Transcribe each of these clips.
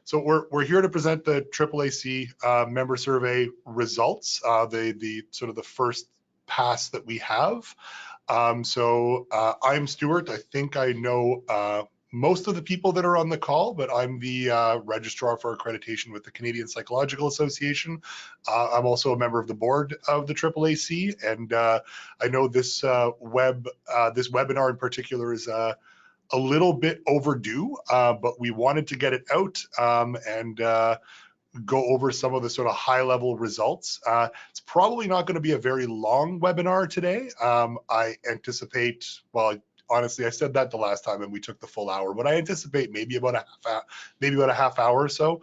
So we're here to present the AAAC member survey results, the sort of the first pass that we have. So I'm Stuart. I think I know most of the people that are on the call, but I'm the registrar for accreditation with the Canadian Psychological Association. I'm also a member of the board of the AAAC, and I know this this webinar in particular is a little bit overdue, but we wanted to get it out and go over some of the sort of high level results. It's probably not going to be a very long webinar today. I anticipate, well, honestly, I said that the last time and we took the full hour, but I anticipate maybe about a half hour or so.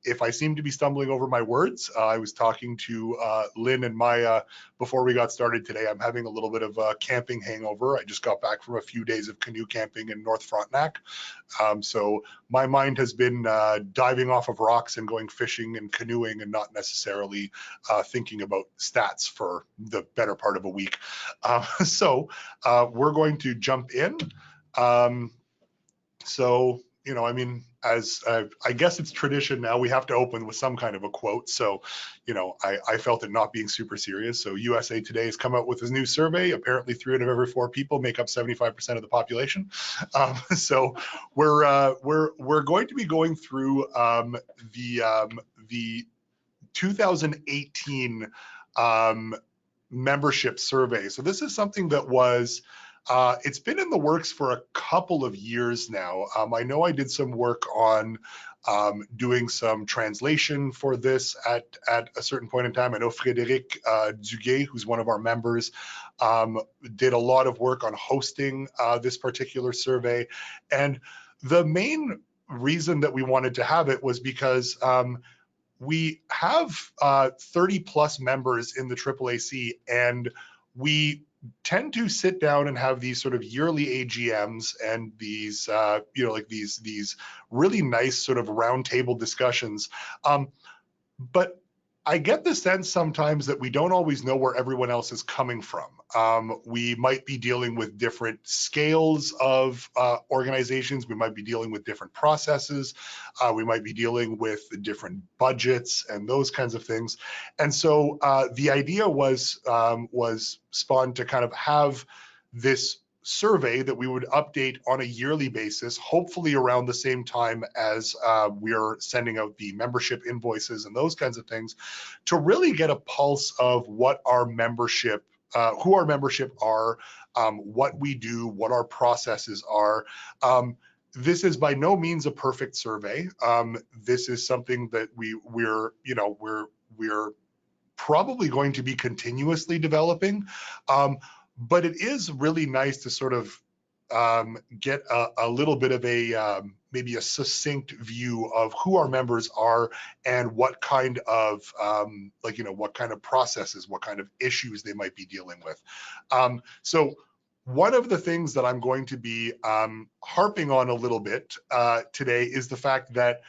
If I seem to be stumbling over my words, I was talking to Lynn and Maya before we got started today. I'm having a little bit of a camping hangover. I just got back from a few days of canoe camping in North Frontenac. So my mind has been diving off of rocks and going fishing and canoeing and not necessarily thinking about stats for the better part of a week. So we're going to jump in. So, you know, I mean, as I guess it's tradition now, we have to open with some kind of a quote. So, you know, I felt it not being super serious. So USA Today has come out with this new survey. Apparently 3 out of every 4 people make up 75% of the population. So we're going to be going through the 2018 membership survey. So this is something that was it's been in the works for a couple of years now. I know I did some work on doing some translation for this at a certain point in time. I know Frédéric Duguay, who's one of our members, did a lot of work on hosting this particular survey. And the main reason that we wanted to have it was because we have 30 plus members in the AAAC, and we tend to sit down and have these sort of yearly AGMs and these, you know, like these really nice sort of roundtable discussions. But I get the sense sometimes that we don't always know where everyone else is coming from. We might be dealing with different scales of organizations. We might be dealing with different processes. We might be dealing with different budgets and those kinds of things. And so the idea was spawned to kind of have this survey that we would update on a yearly basis, hopefully around the same time as we're sending out the membership invoices and those kinds of things, to really get a pulse of what our membership, who our membership are, what we do, what our processes are. This is by no means a perfect survey. This is something that we're probably going to be continuously developing. But it is really nice to sort of get a little bit of a maybe a succinct view of who our members are and what kind of what kind of processes, what kind of issues they might be dealing with. So one of the things that I'm going to be harping on a little bit today is the fact that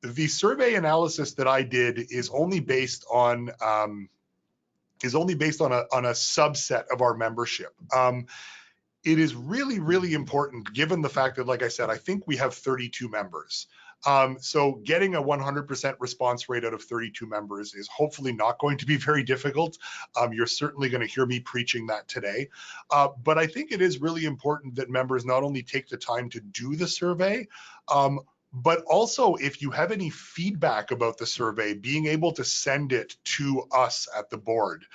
the survey analysis that I did is only based on a subset of our membership. It is really, really important given the fact that, like I said, I think we have 32 members. So getting a 100% response rate out of 32 members is hopefully not going to be very difficult. You're certainly going to hear me preaching that today. But I think it is really important that members not only take the time to do the survey, but also, if you have any feedback about the survey, being able to send it to us at the board.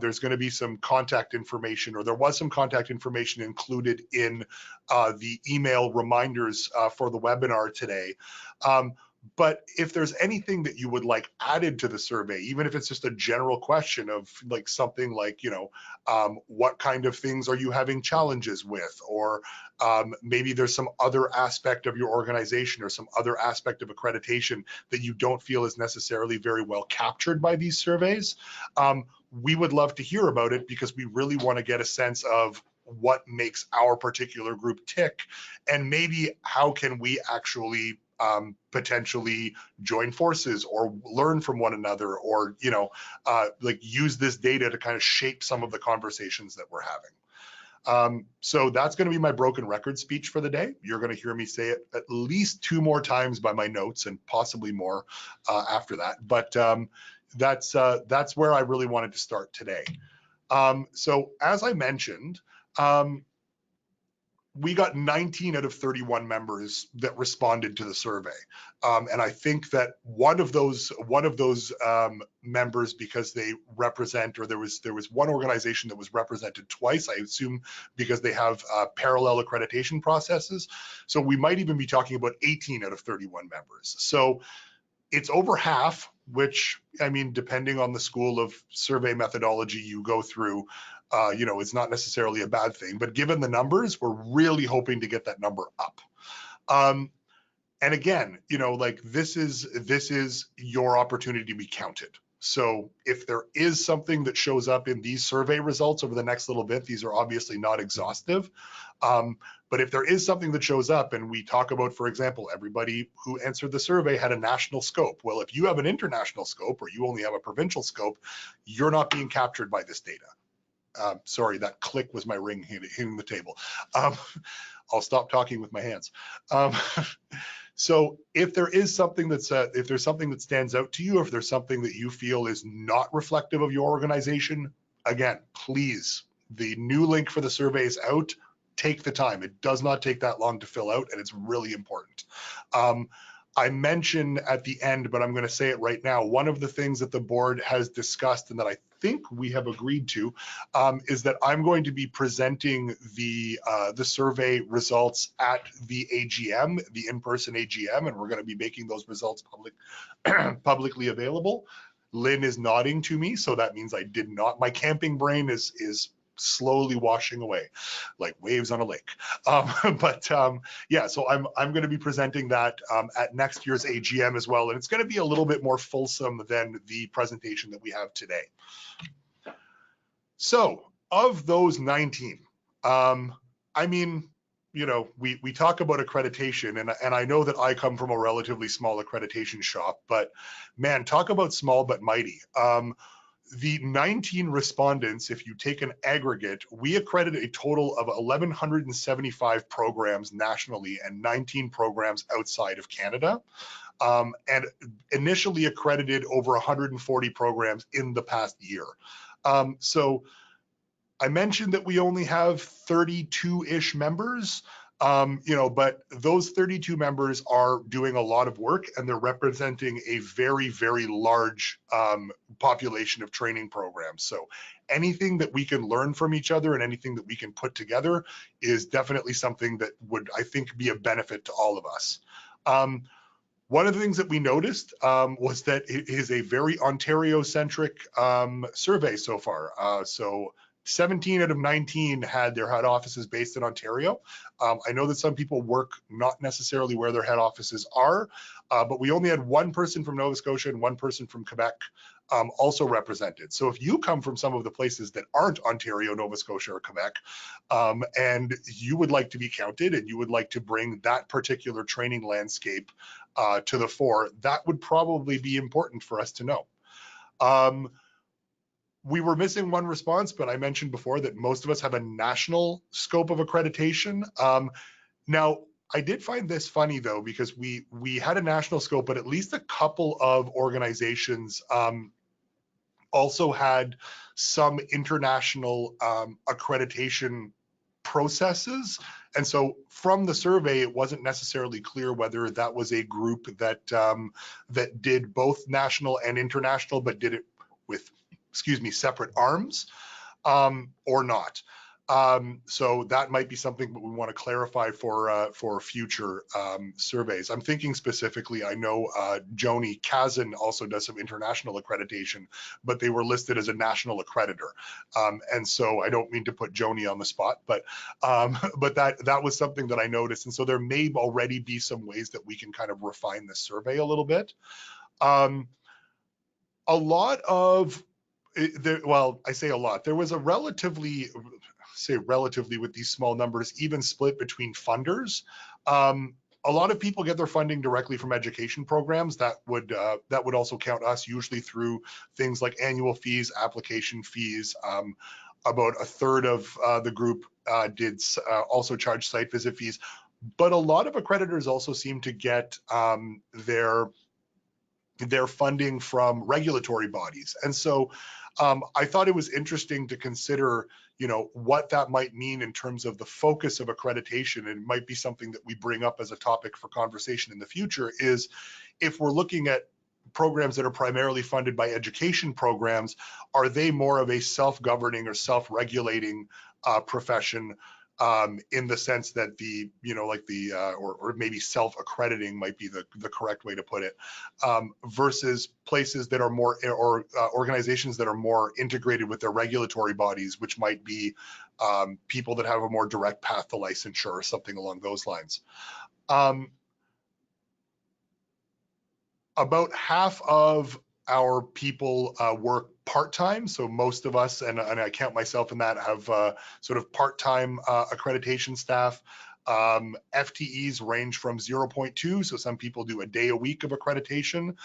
There's going to be some contact information, or there was some contact information included in the email reminders for the webinar today. But if there's anything that you would like added to the survey, even if it's just a general question of like something like, you know, what kind of things are you having challenges with? Or maybe there's some other aspect of your organization or some other aspect of accreditation that you don't feel is necessarily very well captured by these surveys. We would love to hear about it because we really want to get a sense of what makes our particular group tick, and maybe how can we actually potentially join forces or learn from one another, or like use this data to kind of shape some of the conversations that we're having. So that's going to be my broken record speech for the day. You're going to hear me say it at least 2 more times by my notes and possibly more after that. But that's where I really wanted to start today. So as I mentioned, we got 19 out of 31 members that responded to the survey, and I think that one of those members, because they represent, or there was one organization that was represented twice, I assume because they have parallel accreditation processes. So we might even be talking about 18 out of 31 members. So it's over half, which, I mean, depending on the school of survey methodology you go through, it's not necessarily a bad thing. But given the numbers, we're really hoping to get that number up. And again, this is your opportunity to be counted. So if there is something that shows up in these survey results over the next little bit, these are obviously not exhaustive. But if there is something that shows up and we talk about, for example, everybody who answered the survey had a national scope. Well, if you have an international scope or you only have a provincial scope, you're not being captured by this data. Sorry, that click was my ring hitting the table. I'll stop talking with my hands. So if there is something that's if there's something that stands out to you, or if there's something that you feel is not reflective of your organization, again, please, the new link for the survey is out. Take the time. It does not take that long to fill out, and it's really important. I mentioned at the end, but I'm going to say it right now, one of the things that the board has discussed and that I think we have agreed to is that I'm going to be presenting the survey results at the AGM, the in-person AGM, and we're going to be making those results publicly available. Lynn is nodding to me, so that means I did not. My camping brain is slowly washing away like waves on a lake. Yeah, so I'm going to be presenting that at next year's AGM as well, and it's going to be a little bit more fulsome than the presentation that we have today. So of those 19, I mean, we talk about accreditation, and I know that I come from a relatively small accreditation shop, but man, talk about small but mighty. The 19 respondents, if you take an aggregate, we accredited a total of 1,175 programs nationally and 19 programs outside of Canada, and initially accredited over 140 programs in the past year. So I mentioned that we only have 32-ish members. But those 32 members are doing a lot of work, and they're representing a very, very large population of training programs. So anything that we can learn from each other and anything that we can put together is definitely something that would, I think, be a benefit to all of us. One of the things that we noticed was that it is a very Ontario-centric survey so far. So 17 out of 19 had their head offices based in Ontario. I know that some people work not necessarily where their head offices are, but we only had one person from Nova Scotia and one person from Quebec also represented. So if you come from some of the places that aren't Ontario, Nova Scotia, or Quebec, and you would like to be counted and you would like to bring that particular training landscape to the fore, that would probably be important for us to know. We were missing one response, but I mentioned before that most of us have a national scope of accreditation. Now, I did find this funny though, because we had a national scope, but at least a couple of organizations also had some international accreditation processes. And so from the survey, it wasn't necessarily clear whether that was a group that that did both national and international, but did it with, separate arms or not. So that might be something that we want to clarify for future surveys. I'm thinking specifically, I know Joni Kazan also does some international accreditation, but they were listed as a national accreditor. And so I don't mean to put Joni on the spot, but that was something that I noticed. And so there may already be some ways that we can kind of refine the survey a little bit. A lot of, well, I say a lot, there was a relatively with these small numbers, even split between funders. A lot of people get their funding directly from education programs. That would also count us, usually through things like annual fees, application fees. About a third of the group did also charge site visit fees, but a lot of accreditors also seem to get their funding from regulatory bodies. And so I thought it was interesting to consider, what that might mean in terms of the focus of accreditation. And it might be something that we bring up as a topic for conversation in the future, is if we're looking at programs that are primarily funded by education programs, are they more of a self-governing or self-regulating profession, in the sense that the, or maybe self-accrediting might be the correct way to put it, versus places that are more, or organizations that are more integrated with their regulatory bodies, which might be people that have a more direct path to licensure or something along those lines. About half of our people work part-time. So most of us, and I count myself in that, have sort of part-time accreditation staff. FTEs range from 0.2, so some people do a day a week of accreditation,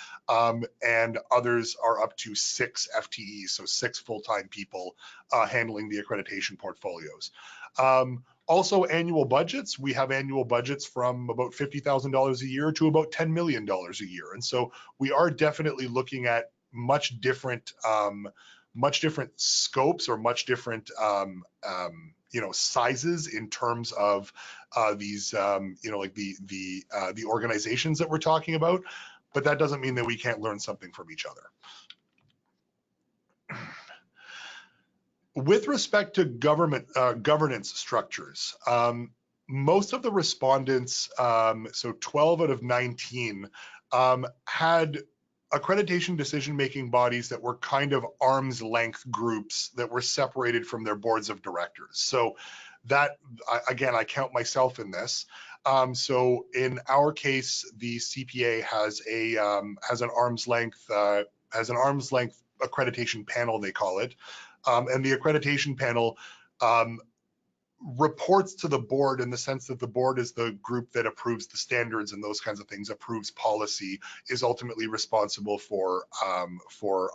and others are up to 6 FTEs, so 6 full-time people handling the accreditation portfolios. Also, annual budgets. We have annual budgets from about $50,000 a year to about $10 million a year. And so we are definitely looking at much different scopes, or much different sizes in terms of these like the organizations that we're talking about. But that doesn't mean that we can't learn something from each other. With respect to governance structures, most of the respondents, so 12 out of 19, had accreditation decision-making bodies that were kind of arm's length groups that were separated from their boards of directors. So that, again, I count myself in this. So in our case, the CPA has an arm's length accreditation panel, they call it. And the accreditation panel reports to the board, in the sense that the board is the group that approves the standards and those kinds of things, approves policy, is ultimately responsible for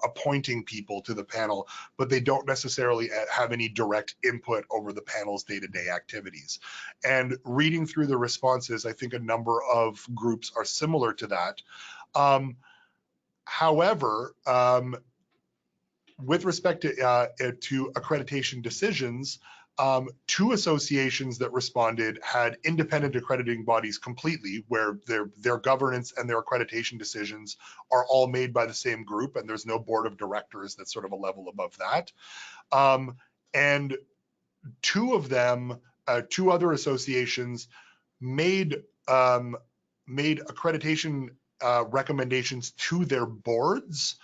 appointing people to the panel, but they don't necessarily have any direct input over the panel's day-to-day activities. And reading through the responses, I think a number of groups are similar to that. However, with respect to accreditation decisions, 2 associations that responded had independent accrediting bodies completely, where their governance and their accreditation decisions are all made by the same group, and there's no board of directors that's sort of a level above that. And 2 of them, 2 other associations, made accreditation recommendations to their boards,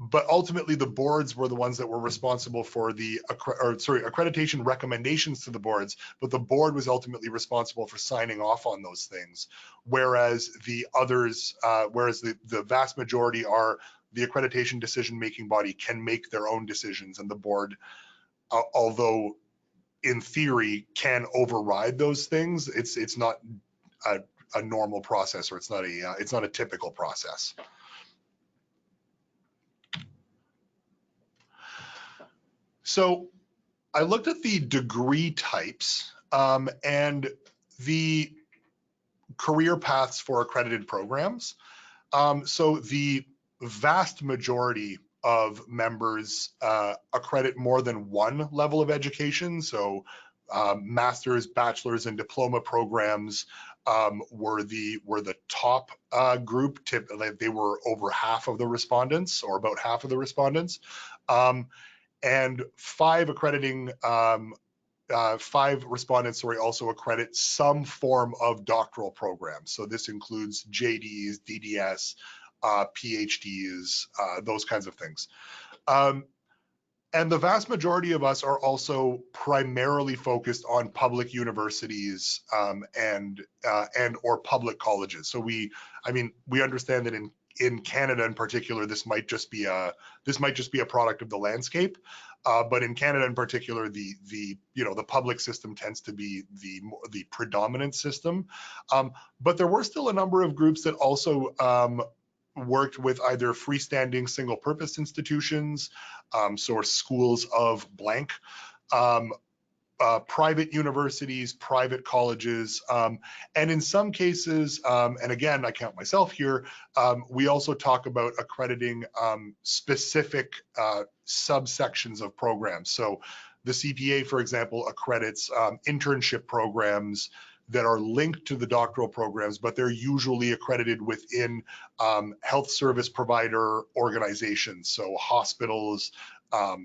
but ultimately the boards were the ones that were responsible for the accreditation recommendations to the boards, but the board was ultimately responsible for signing off on those things. Whereas the others, the vast majority are the accreditation decision-making body can make their own decisions, and the board, although in theory can override those things, it's not a normal process, or it's not a typical process. So I looked at the degree types and the career paths for accredited programs. So the vast majority of members accredit more than one level of education. So master's, bachelor's, and diploma programs were the top group. They were over half of the respondents, or about half of the respondents. And 5 respondents also accredit some form of doctoral program. So this includes JDs, DDS, PhDs, those kinds of things. And the vast majority of us are also primarily focused on public universities and or public colleges. So we understand that in Canada in particular, this might just be a product of the landscape, but in Canada in particular, the public system tends to be the predominant system. But there were still a number of groups that also worked with either freestanding single-purpose institutions, so schools of blank, private universities, private colleges, and in some cases, and again, I count myself here, we also talk about accrediting specific subsections of programs. So the CPA, for example, accredits internship programs that are linked to the doctoral programs, but they're usually accredited within health service provider organizations, so hospitals,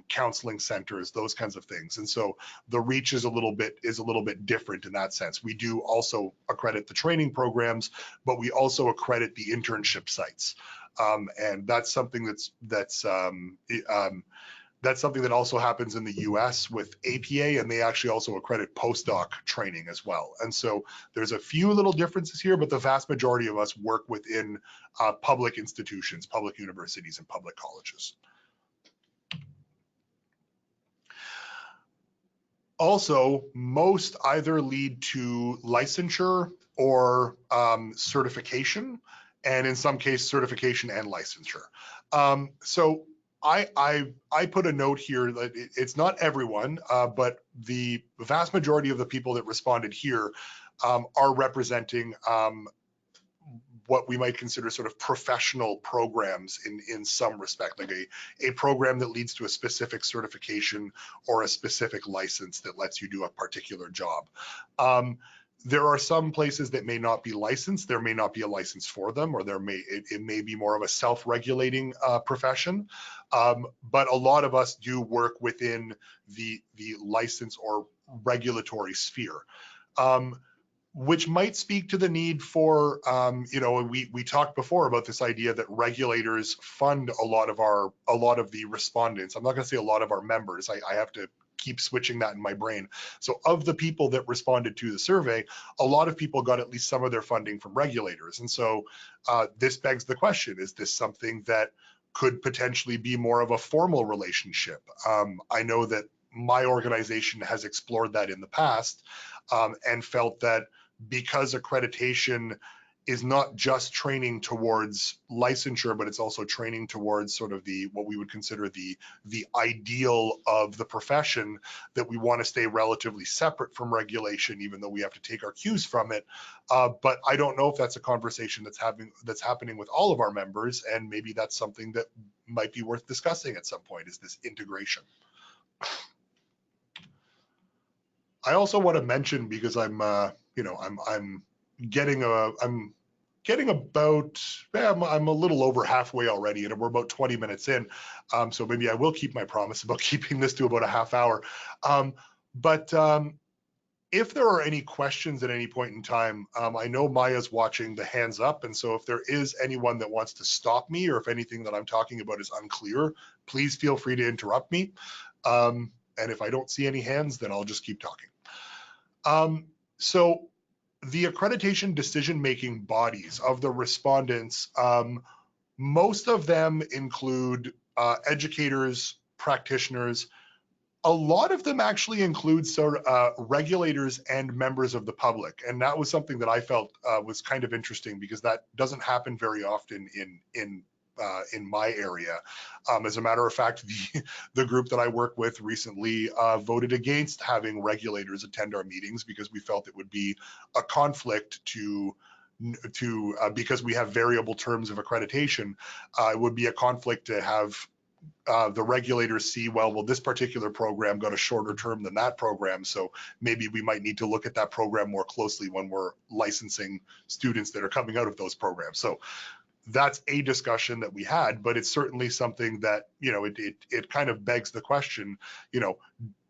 counseling centers, those kinds of things. And so the reach is a little bit different in that sense. We do also accredit the training programs, but we also accredit the internship sites. And that's something that's something that also happens in the US with APA, and they actually also accredit postdoc training as well. And so there's a few little differences here, but the vast majority of us work within public institutions, public universities, and public colleges. Also, most either lead to licensure or certification, and in some cases, certification and licensure. So I put a note here that it's not everyone, but the vast majority of the people that responded here are representing what we might consider sort of professional programs in some respect, like a program that leads to a specific certification or a specific license that lets you do a particular job. There are some places that may not be licensed. There may not be a license for them, or it may be more of a self-regulating profession. But a lot of us do work within the license or regulatory sphere. Which might speak to the need for, we talked before about this idea that regulators fund a lot of the respondents. I'm not going to say a lot of our members. I have to keep switching that in my brain. So of the people that responded to the survey, a lot of people got at least some of their funding from regulators. And so this begs the question, is this something that could potentially be more of a formal relationship? I know that my organization has explored that in the past and felt that because accreditation is not just training towards licensure, but it's also training towards sort of what we would consider the ideal of the profession, that we want to stay relatively separate from regulation, even though we have to take our cues from it. But I don't know if that's a conversation that's happening with all of our members, and maybe that's something that might be worth discussing at some point, is this integration. I also want to mention, because I'm getting about, I'm a little over halfway already, and we're about 20 minutes in. So maybe I will keep my promise about keeping this to about a half hour. But if there are any questions at any point in time, I know Maya's watching the hands up. And so if there is anyone that wants to stop me, or if anything that I'm talking about is unclear, please feel free to interrupt me. And if I don't see any hands, then I'll just keep talking. So the accreditation decision-making bodies of the respondents, most of them include educators, practitioners. A lot of them actually include regulators and members of the public, and that was something that I felt was kind of interesting, because that doesn't happen very often in my area. As a matter of fact, the group that I work with recently voted against having regulators attend our meetings, because we felt it would be a conflict because we have variable terms of accreditation. It would be a conflict to have the regulators see, well, this particular program got a shorter term than that program, so maybe we might need to look at that program more closely when we're licensing students that are coming out of those programs. So that's a discussion that we had, but it's certainly something that, it kind of begs the question,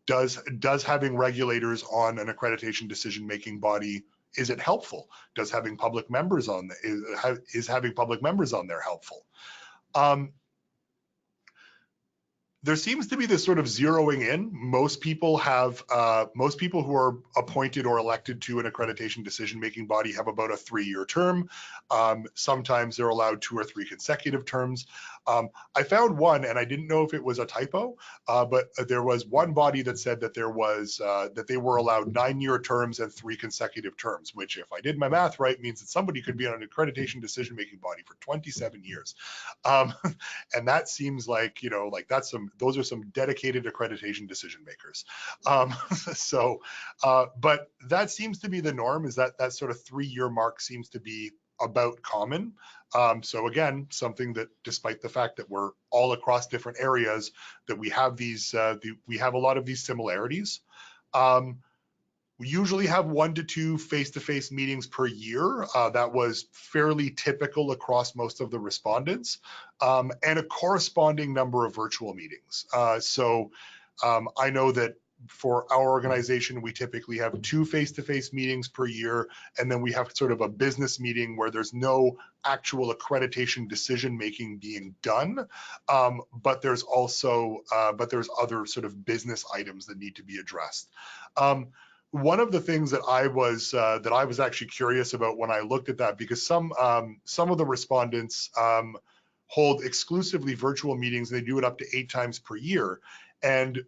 does having regulators on an accreditation decision-making body, is it helpful? Does having public members on is having public members on there helpful? there seems to be this sort of zeroing in. Most people who are appointed or elected to an accreditation decision-making body have about a 3-year term. Sometimes they're allowed 2 or 3 consecutive terms. I found one, and I didn't know if it was a typo, but there was one body that said that that they were allowed 9-year terms and 3 consecutive terms, which, if I did my math right, means that somebody could be on an accreditation decision-making body for 27 years. And that seems like, like those are some dedicated accreditation decision makers. But that seems to be the norm, is that sort of 3-year mark seems to be about common. So again, something that, despite the fact that we're all across different areas, that we have we have a lot of these similarities. We usually have 1 to 2 face-to-face meetings per year. That was fairly typical across most of the respondents, and a corresponding number of virtual meetings. I know that for our organization, we typically have 2 face-to-face meetings per year, and then we have sort of a business meeting where there's no actual accreditation decision-making being done, but there's other sort of business items that need to be addressed. One of the things that I was actually curious about when I looked at that, because some of the respondents hold exclusively virtual meetings, and they do it up to 8 times per year, and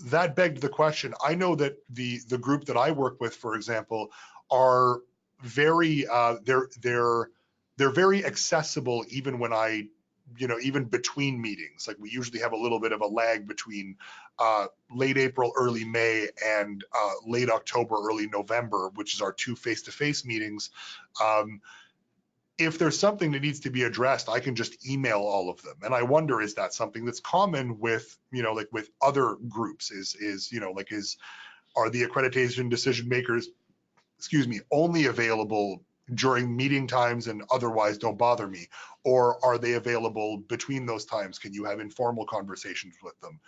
that begged the question. I know that the group that I work with, for example, are very they're very accessible, even when even between meetings. Like, we usually have a little bit of a lag between late April, early May, and late October, early November, which is our 2 face-to-face meetings. If there's something that needs to be addressed, I can just email all of them. And I wonder, is that something that's common with, like with other groups? Are the accreditation decision makers, only available during meeting times and otherwise don't bother me? Or are they available between those times? Can you have informal conversations with them?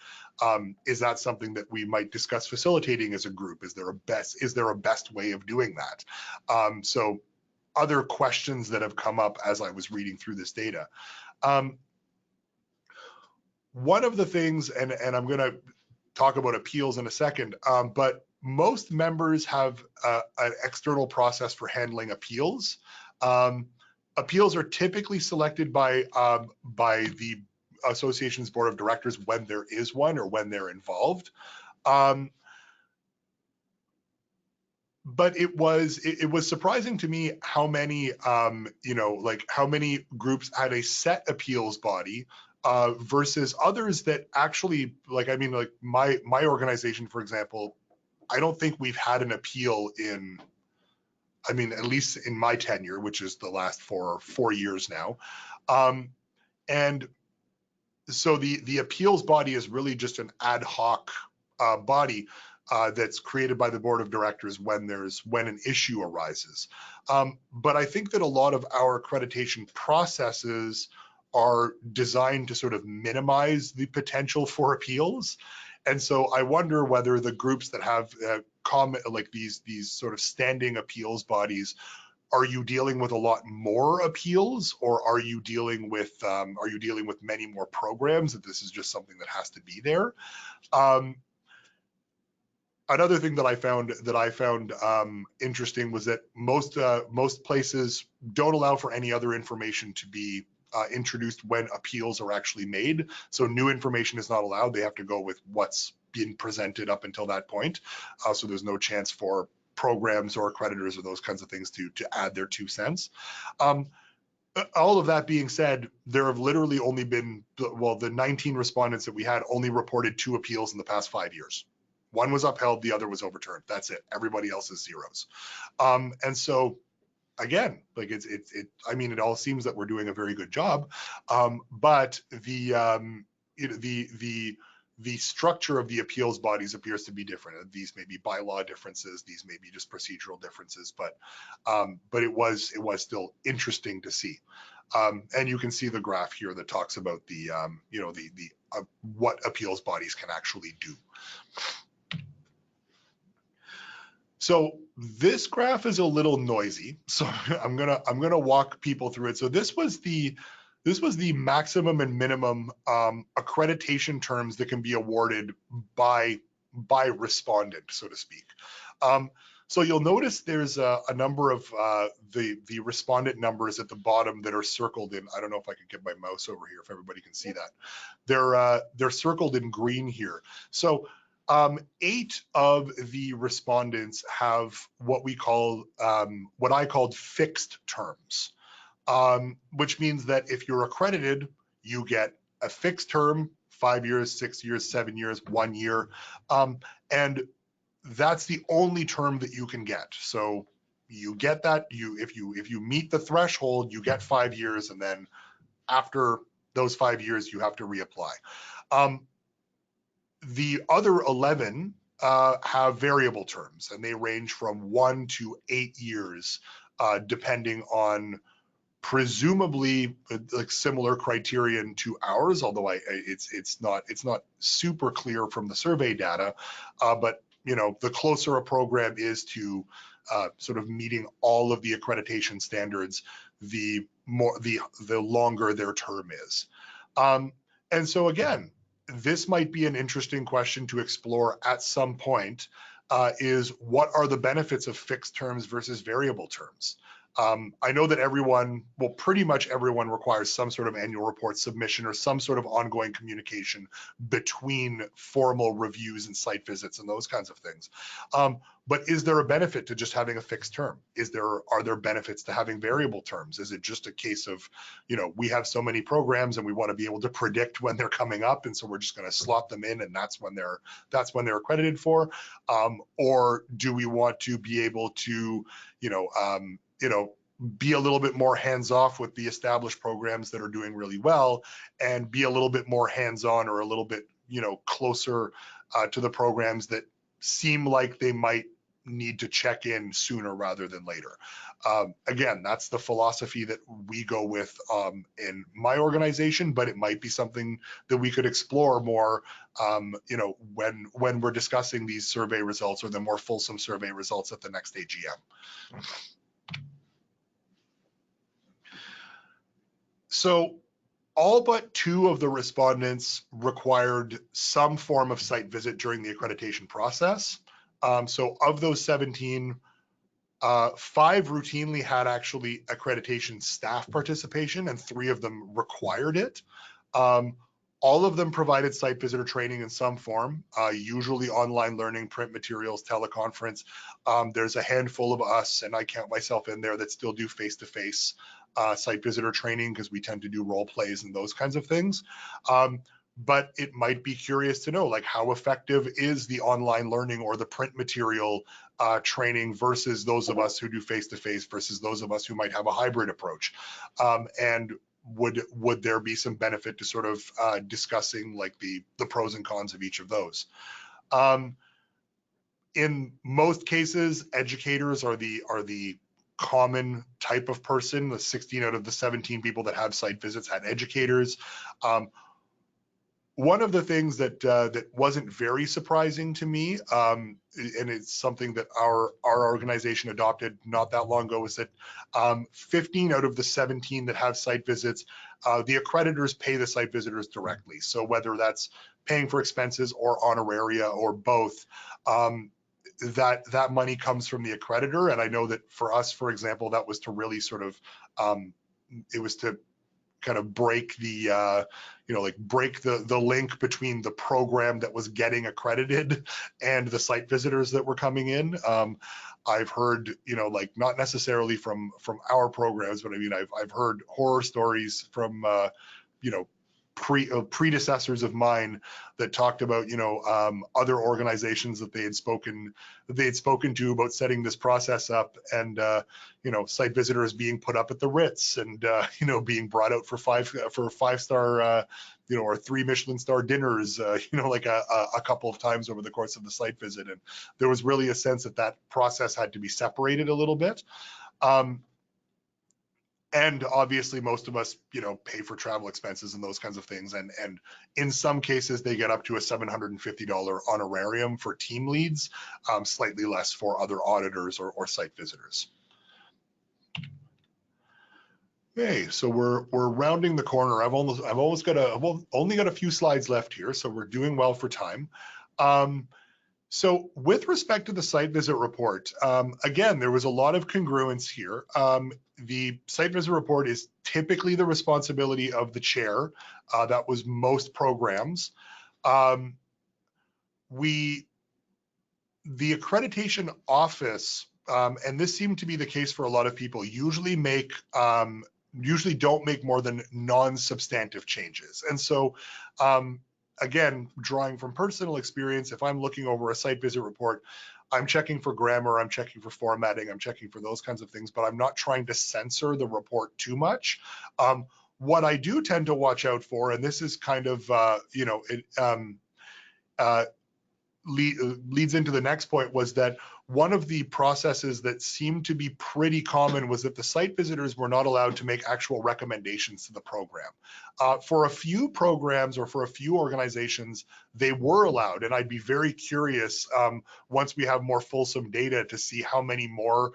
Is that something that we might discuss facilitating as a group? Is there a best way of doing that? So other questions that have come up as I was reading through this data. One of the things, and I'm going to talk about appeals in a second, but most members have an external process for handling appeals. Appeals are typically selected by the association's board of directors when there is one, or when they're involved. But it was surprising to me how many how many groups had a set appeals body versus others that actually, my organization, for example, I don't think we've had an appeal in, at least in my tenure, which is the last four years now. And so the appeals body is really just an ad hoc body that's created by the board of directors when an issue arises. But I think that a lot of our accreditation processes are designed to sort of minimize the potential for appeals. And so I wonder whether the groups that have these sort of standing appeals bodies, are you dealing with a lot more appeals, or are you dealing with many more programs, that this is just something that has to be there? Another thing that I found interesting was that most places don't allow for any other information to be introduced when appeals are actually made. So new information is not allowed. They have to go with what's been presented up until that point. So there's no chance for programs or accreditors or those kinds of things to add their 2 cents. All of that being said, there have literally only been, the 19 respondents that we had only reported 2 appeals in the past 5 years. One was upheld, the other was overturned. That's it. Everybody else is zeros. And so, again, it all seems that we're doing a very good job, but the structure of the appeals bodies appears to be different. These may be bylaw differences, these may be just procedural differences, but it was still interesting to see. And you can see the graph here that talks about what appeals bodies can actually do. So this graph is a little noisy, so I'm gonna walk people through it. So this was the This was the maximum and minimum accreditation terms that can be awarded by respondent, so to speak. So you'll notice there's a number of the respondent numbers at the bottom that are circled in. I don't know if I can get my mouse over here if everybody can see that. They're circled in green here. So 8 of the respondents have what we call what I called fixed terms, which means that if you're accredited, you get a fixed term, 5 years, 6 years, 7 years, 1 year, and that's the only term that you can get. So you get that, if you meet the threshold, you get 5 years, and then after those 5 years, you have to reapply. The other 11 have variable terms, and they range from 1 to 8 years, depending on presumably like similar criterion to ours, although it's not super clear from the survey data, but you know, the closer a program is to sort of meeting all of the accreditation standards, the longer their term is. And so again, this might be an interesting question to explore at some point, is what are the benefits of fixed terms versus variable terms? I know that everyone, well, pretty much everyone requires some sort of annual report submission or some sort of ongoing communication between formal reviews and site visits and those kinds of things. But is there a benefit to just having a fixed term? Are there benefits to having variable terms? Is it just a case of, you know, we have so many programs and we want to be able to predict when they're coming up, and so we're just going to slot them in, and that's when they're accredited for? Or do we want to be able to, be a little bit more hands-off with the established programs that are doing really well, and be a little bit more hands-on or a little bit, closer to the programs that seem like they might need to check in sooner rather than later. Again, that's the philosophy that we go with in my organization, but it might be something that we could explore more, when we're discussing these survey results or the more fulsome survey results at the next AGM. So all but 2 of the respondents required some form of site visit during the accreditation process. So of those 17, 5 routinely had actually accreditation staff participation, and 3 of them required it. All of them provided site visitor training in some form, usually online learning, print materials, teleconference. There's a handful of us, and I count myself in there, that still do face-to-face site visitor training, because we tend to do role plays and those kinds of things. But it might be curious to know, like, how effective is the online learning or the print material training versus those of us who do face-to-face versus those of us who might have a hybrid approach? And would there be some benefit to sort of discussing like the pros and cons of each of those? In most cases, educators are the common type of person. The 16 out of the 17 people that have site visits had educators. One of the things that wasn't very surprising to me, and it's something that our organization adopted not that long ago, is that 15 out of the 17 that have site visits, the accreditors pay the site visitors directly. So whether that's paying for expenses or honoraria or both, that money comes from the accreditor. And I know that for us, for example, that was to really sort of, it was to kind of break the break the link between the program that was getting accredited and the site visitors that were coming in. I've heard, like, not necessarily from our programs, but I mean, I've heard horror stories from predecessors of mine that talked about other organizations that they had spoken to about setting this process up, and site visitors being put up at the Ritz, and being brought out for five-star or 3 Michelin star dinners, like a couple of times over the course of the site visit. And there was really a sense that process had to be separated a little bit. And obviously most of us, pay for travel expenses and those kinds of things. And in some cases they get up to a $750 honorarium for team leads, slightly less for other auditors or site visitors. Okay, so we're rounding the corner. I've only got a few slides left here, so we're doing well for time. So with respect to the site visit report, again, there was a lot of congruence here. The site visit report is typically the responsibility of the chair. That was most programs. The accreditation office, and this seemed to be the case for a lot of people, usually don't make more than non-substantive changes. And so, again, drawing from personal experience, if I'm looking over a site visit report, I'm checking for grammar, I'm checking for formatting, I'm checking for those kinds of things, but I'm not trying to censor the report too much. What I do tend to watch out for, and this is kind of, leads into the next point, was that one of the processes that seemed to be pretty common was that the site visitors were not allowed to make actual recommendations to the program. For a few programs or for a few organizations, they were allowed, and I'd be very curious once we have more fulsome data to see how many more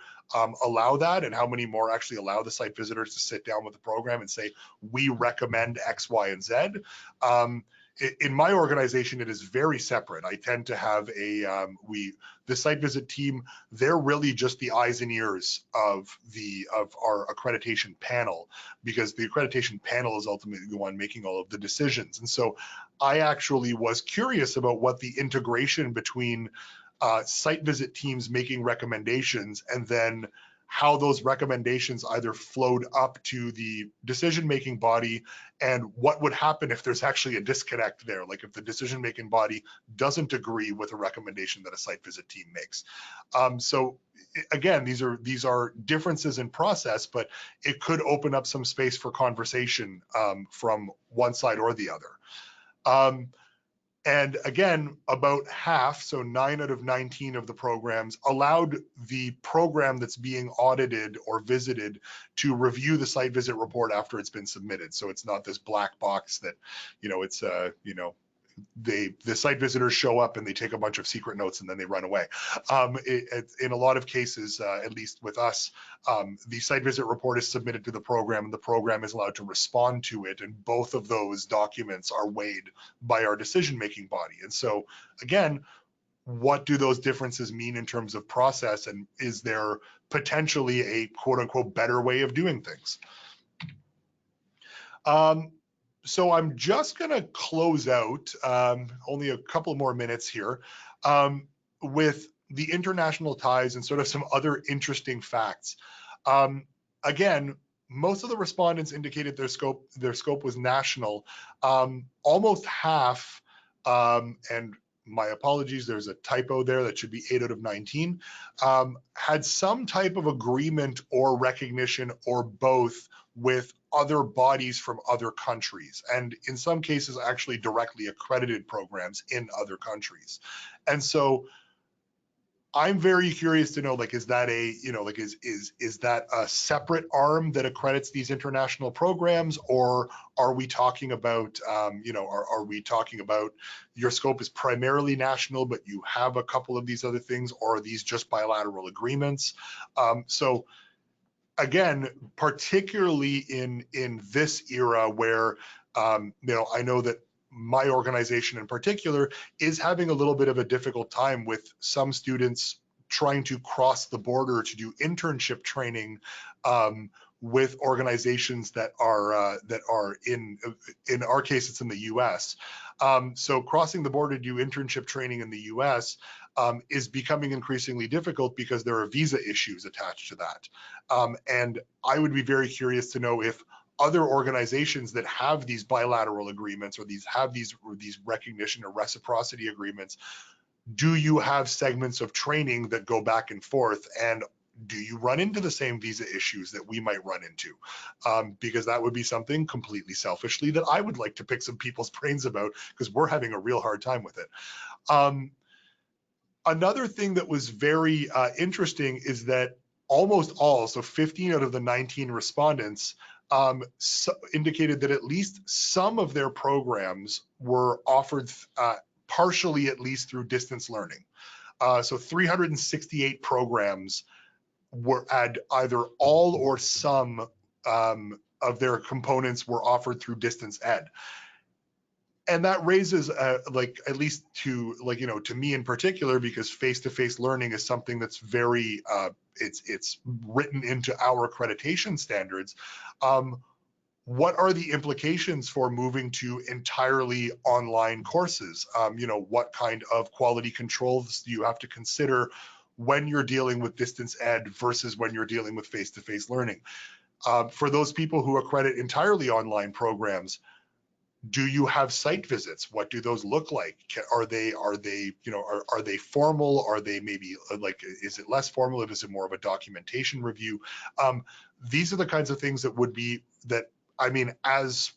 allow that and how many more actually allow the site visitors to sit down with the program and say, we recommend X, Y, and Z. In my organization, it is very separate. I tend to have the site visit team, they're really just the eyes and ears of our accreditation panel, because the accreditation panel is ultimately the one making all of the decisions. And so I actually was curious about what the integration between site visit teams making recommendations and then how those recommendations either flowed up to the decision-making body, and what would happen if there's actually a disconnect there, like if the decision-making body doesn't agree with a recommendation that a site visit team makes. So again, these are differences in process, but it could open up some space for conversation from one side or the other. And again, about half, so 9 out of 19 of the programs, allowed the program that's being audited or visited to review the site visit report after it's been submitted. So it's not this black box that, it's, the site visitors show up and they take a bunch of secret notes and then they run away. In a lot of cases, at least with us, the site visit report is submitted to the program and the program is allowed to respond to it. And both of those documents are weighed by our decision-making body. And so again, what do those differences mean in terms of process? And is there potentially a quote unquote better way of doing things? So I'm just going to close out, only a couple more minutes here, with the international ties and sort of some other interesting facts. Again, most of the respondents indicated their scope was national. Almost half, and my apologies, there's a typo there, that should be 8 out of 19, had some type of agreement or recognition or both with other bodies from other countries, and in some cases actually directly accredited programs in other countries. And so I'm very curious to know, like, is that is that a separate arm that accredits these international programs, or are we talking about, are we talking about your scope is primarily national, but you have a couple of these other things, or are these just bilateral agreements? So again, particularly in this era where, I know that my organization in particular is having a little bit of a difficult time with some students trying to cross the border to do internship training with organizations that are in our case, it's in the US. So crossing the border to do internship training in the US is becoming increasingly difficult because there are visa issues attached to that. And I would be very curious to know if other organizations that have these bilateral agreements or have these recognition or reciprocity agreements, do you have segments of training that go back and forth, and do you run into the same visa issues that we might run into? Because that would be something completely selfishly that I would like to pick some people's brains about, because we're having a real hard time with it. Another thing that was very interesting is that almost all, so 15 out of the 19 respondents, indicated that at least some of their programs were offered partially, at least, through distance learning. So 368 programs had either all or some components were offered through distance ed. And that raises like, at least to like, you know, to me in particular, because face-to-face learning is something that's very it's written into our accreditation standards. What are the implications for moving to entirely online courses? You know, what kind of quality controls do you have to consider when you're dealing with distance ed versus when you're dealing with face-to-face learning? For those people who accredit entirely online programs, do you have site visits? What do those look like? Are they you know, are they formal? Are they maybe like, is it less formal? Is it more of a documentation review? These are the kinds of things that would be that, I mean, as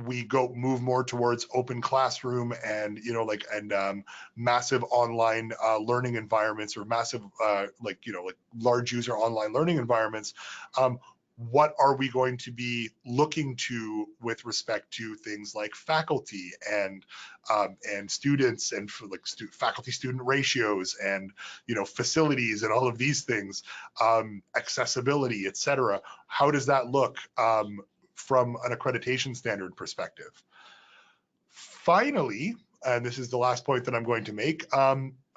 we move more towards open classroom and, you know, like, and massive online learning environments, or massive like, you know, like large user online learning environments, what are we going to be looking to with respect to things like faculty and students, and like faculty student ratios, and, you know, facilities and all of these things, accessibility, etc. How does that look from an accreditation standard perspective? Finally, and this is the last point that I'm going to make,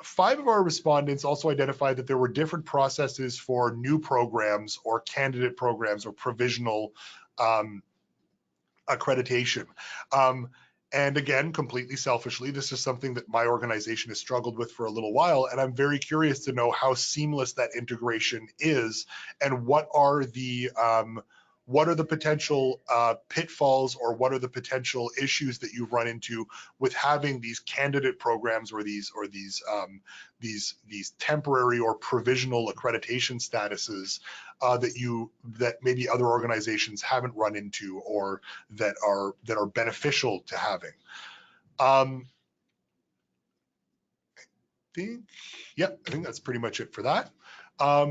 5 of our respondents also identified that there were different processes for new programs or candidate programs or provisional accreditation. And again, completely selfishly, this is something that my organization has struggled with for a little while, and I'm very curious to know how seamless that integration is, and what are the potential pitfalls, or what are the potential issues that you've run into with having these candidate programs, or these temporary or provisional accreditation statuses that maybe other organizations haven't run into, or that are beneficial to having. I think that's pretty much it for that.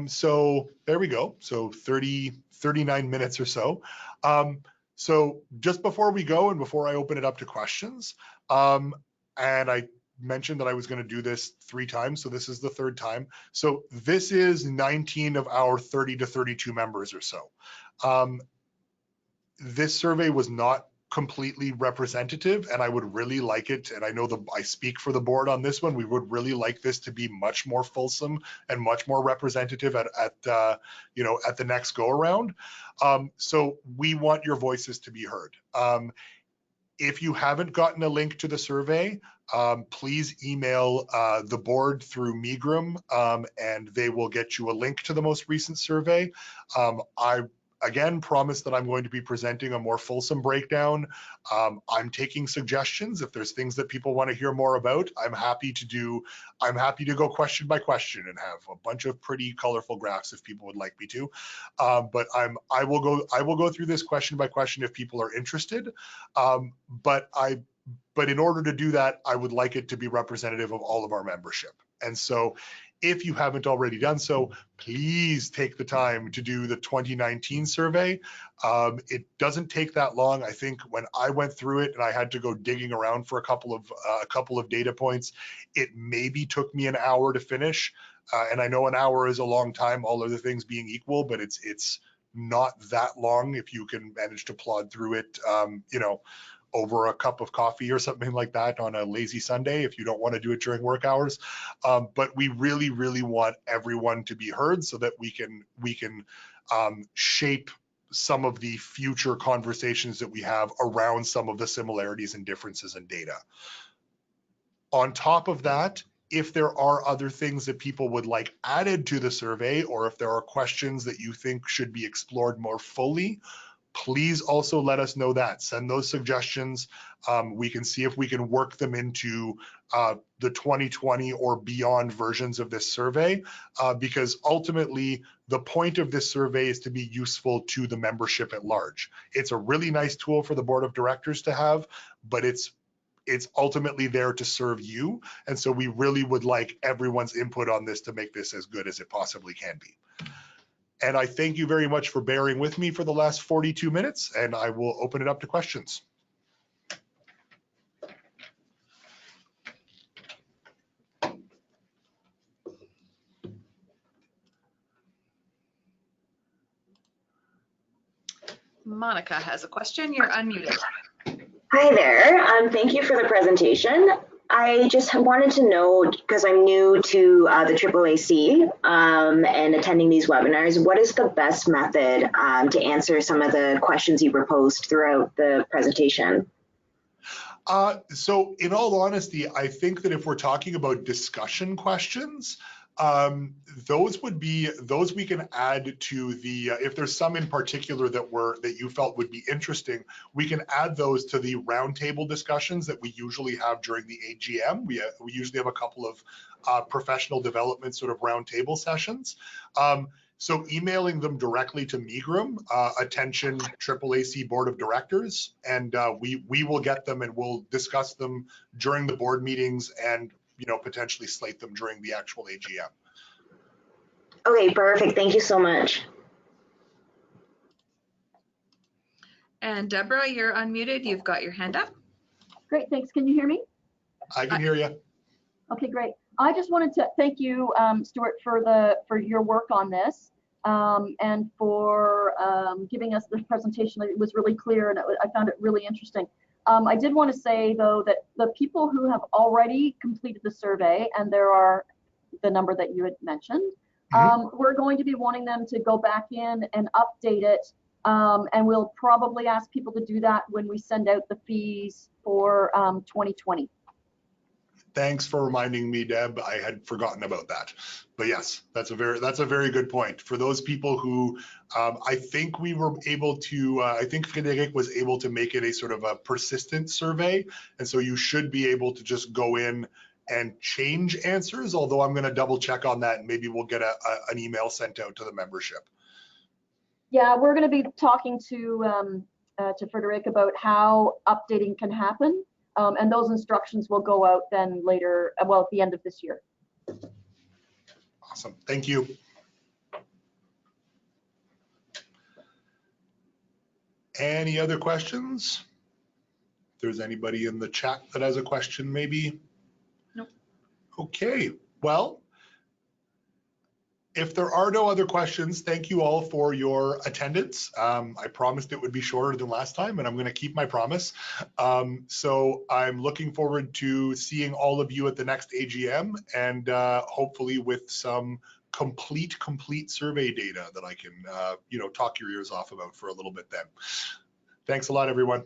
So there we go. So 39 minutes or so. So just before we go, and before I open it up to questions, and I mentioned that I was going to do this 3 times, so this is the 3rd time. So this is 19 of our 30 to 32 members or so. This survey was not completely representative, and I would really like it, and I know I speak for the board on this one, we would really like this to be much more fulsome and much more representative at you know, at the next go around. So we want your voices to be heard. If you haven't gotten a link to the survey, please email the board through Megram, and they will get you a link to the most recent survey. I again promise that I'm going to be presenting a more fulsome breakdown. I'm taking suggestions. If there's things that people want to hear more about, I'm happy to go question by question and have a bunch of pretty colorful graphs if people would like me to. But I will go through this question by question if people are interested. But in order to do that, I would like it to be representative of all of our membership. And so if you haven't already done so, please take the time to do the 2019 survey. It doesn't take that long. I think when I went through it and I had to go digging around for a couple of data points, it maybe took me an hour to finish. And I know an hour is a long time, all other things being equal, but it's not that long if you can manage to plod through it, you know, over a cup of coffee or something like that on a lazy Sunday if you don't want to do it during work hours. But we really, really want everyone to be heard so that we can shape some of the future conversations that we have around some of the similarities and differences in data. On top of that, if there are other things that people would like added to the survey, or if there are questions that you think should be explored more fully, please also let us know that. Send those suggestions. We can see if we can work them into the 2020 or beyond versions of this survey, because ultimately the point of this survey is to be useful to the membership at large. It's a really nice tool for the board of directors to have, but it's ultimately there to serve you. And so we really would like everyone's input on this to make this as good as it possibly can be. And I thank you very much for bearing with me for the last 42 minutes, and I will open it up to questions. Monica has a question. You're unmuted. Hi there. Thank you for the presentation. I just wanted to know, because I'm new to the AAAC and attending these webinars, what is the best method to answer some of the questions you proposed throughout the presentation? So in all honesty, I think that if we're talking about discussion questions, those we can add to the, if there's some in particular that you felt would be interesting, we can add those to the roundtable discussions that we usually have during the AGM. We usually have a couple of professional development sort of roundtable sessions. So emailing them directly to Megrim, attention AAAC Board of Directors, and we will get them and we'll discuss them during the board meetings and potentially slate them during the actual AGM. Okay, perfect. Thank you so much. And Deborah, you're unmuted. You've got your hand up. Great, thanks. Can you hear me? I can hear you. Okay, great. I just wanted to thank you, Stuart, for your work on this and for giving us this presentation. It was really clear and I found it really interesting. I did want to say, though, that the people who have already completed the survey, and there are the number that you had mentioned, we're going to be wanting them to go back in and update it, and we'll probably ask people to do that when we send out the fees for 2020. Thanks for reminding me, Deb. I had forgotten about that. But yes, that's a very good point. For those people who I think we were able to, I think Frédéric was able to make it a sort of a persistent survey. And so you should be able to just go in and change answers, although I'm going to double check on that and maybe we'll get an email sent out to the membership. Yeah, we're going to be talking to Frédéric about how updating can happen. And those instructions will go out then later, well, at the end of this year. Awesome, thank you. Any other questions? If there's anybody in the chat that has a question, maybe? Nope. Okay, well, if there are no other questions, thank you all for your attendance. I promised it would be shorter than last time, and I'm going to keep my promise. So I'm looking forward to seeing all of you at the next AGM, and hopefully with some complete survey data that I can, talk your ears off about for a little bit then. Thanks a lot, everyone.